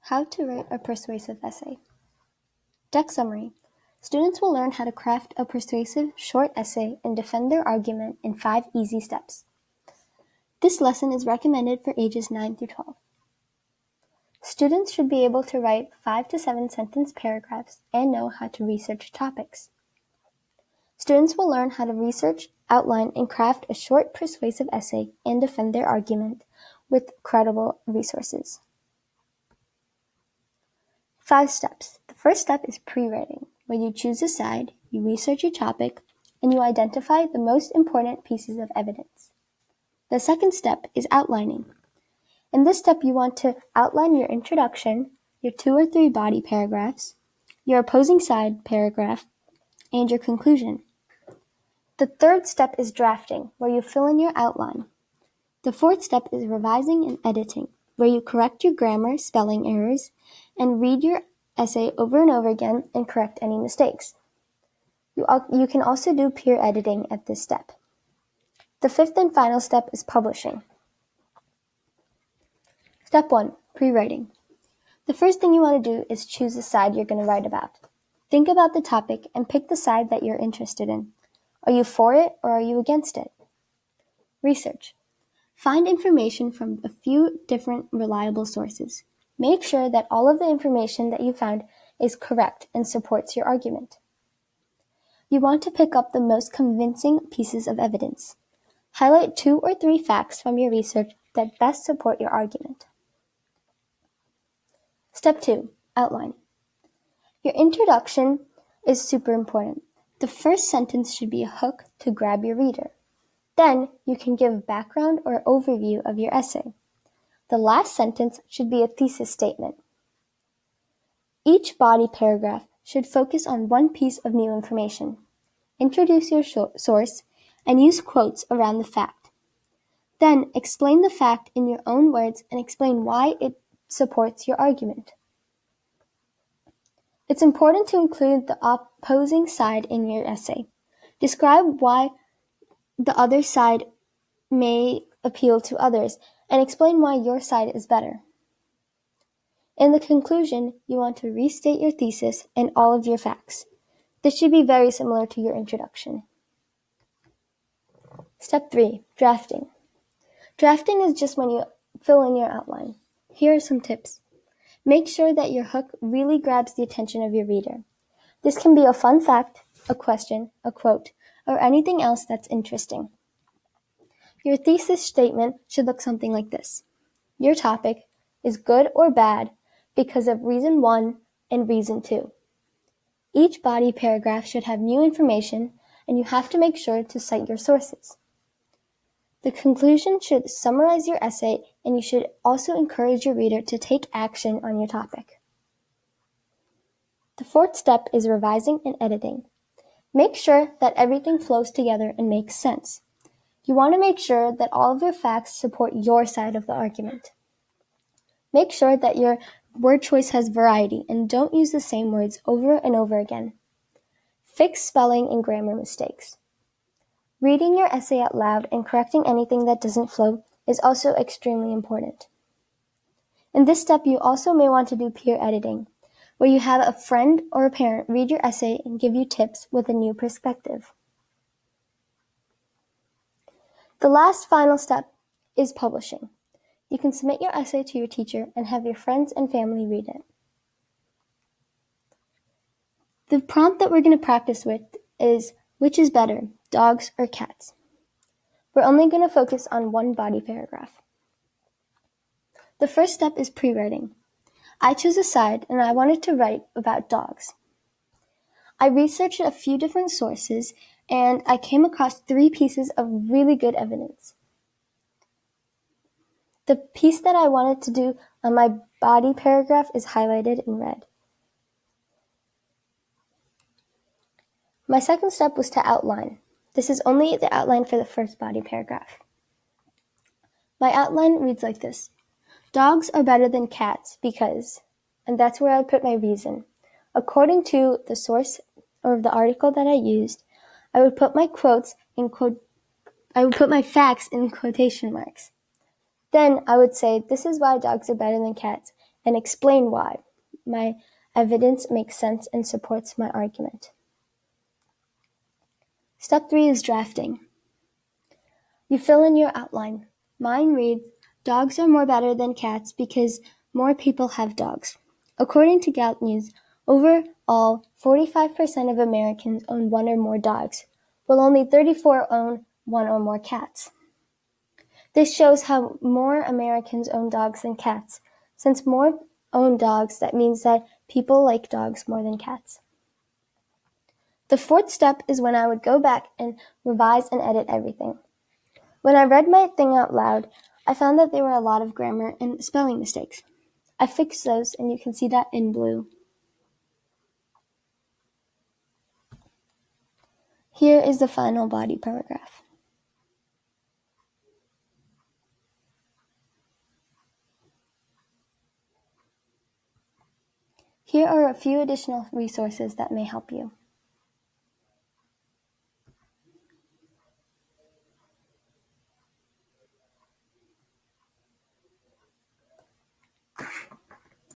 How to write a persuasive essay. Deck summary. Students will learn how to craft a persuasive short essay and defend their argument in 5 easy steps. This lesson is recommended for ages 9 through 12. Students should be able to write 5 to 7 sentence paragraphs and know how to research topics. Students will learn how to research, outline, and craft a short persuasive essay and defend their argument with credible resources. 5 steps. The first step is pre-writing, where you choose a side, you research your topic, and you identify the most important pieces of evidence. The second step is outlining. In this step, you want to outline your introduction, your 2 or 3 body paragraphs, your opposing side paragraph, and your conclusion. The third step is drafting, where you fill in your outline. The fourth step is revising and editing, where you correct your grammar, spelling errors, and read your essay over and over again and correct any mistakes. You can also do peer editing at this step. The fifth and final step is publishing. Step 1, pre-writing. The first thing you want to do is choose the side you're going to write about. Think about the topic and pick the side that you're interested in. Are you for it or are you against it? Research. Find information from a few different reliable sources. Make sure that all of the information that you found is correct and supports your argument. You want to pick up the most convincing pieces of evidence. Highlight 2 or 3 facts from your research that best support your argument. Step 2, outline. Your introduction is super important. The first sentence should be a hook to grab your reader. Then you can give background or overview of your essay. The last sentence should be a thesis statement. Each body paragraph should focus on one piece of new information. Introduce your source and use quotes around the fact. Then explain the fact in your own words and explain why it supports your argument. It's important to include the opposing side in your essay. Describe why the other side may appeal to others and explain why your side is better. In the conclusion, you want to restate your thesis and all of your facts. This should be very similar to your introduction. Step 3, drafting. Drafting is just when you fill in your outline. Here are some tips. Make sure that your hook really grabs the attention of your reader. This can be a fun fact, a question, a quote, or anything else that's interesting. Your thesis statement should look something like this. Your topic is good or bad because of reason 1 and reason 2. Each body paragraph should have new information, and you have to make sure to cite your sources. The conclusion should summarize your essay, and you should also encourage your reader to take action on your topic. The fourth step is revising and editing. Make sure that everything flows together and makes sense. You want to make sure that all of your facts support your side of the argument. Make sure that your word choice has variety and don't use the same words over and over again. Fix spelling and grammar mistakes. Reading your essay out loud and correcting anything that doesn't flow is also extremely important. In this step, you also may want to do peer editing, where you have a friend or a parent read your essay and give you tips with a new perspective. The last final step is publishing. You can submit your essay to your teacher and have your friends and family read it. The prompt that we're going to practice with is, which is better, dogs or cats? We're only going to focus on one body paragraph. The first step is pre-writing. I chose a side and I wanted to write about dogs. I researched a few different sources and I came across 3 pieces of really good evidence. The piece that I wanted to do on my body paragraph is highlighted in red. My second step was to outline. This is only the outline for the first body paragraph. My outline reads like this. Dogs are better than cats because, and that's where I put my reason. According to the source or the article that I used, I would put my facts in quotation marks. Then I would say, this is why dogs are better than cats, and explain why. My evidence makes sense and supports my argument. Step 3 is drafting. You fill in your outline. Mine reads, dogs are more better than cats because more people have dogs. According to Gallup News, overall, 45% of Americans own one or more dogs, while only 34% own one or more cats. This shows how more Americans own dogs than cats. Since more own dogs, that means that people like dogs more than cats. The fourth step is when I would go back and revise and edit everything. When I read my thing out loud, I found that there were a lot of grammar and spelling mistakes. I fixed those, and you can see that in blue. Here is the final body paragraph. Here are a few additional resources that may help you.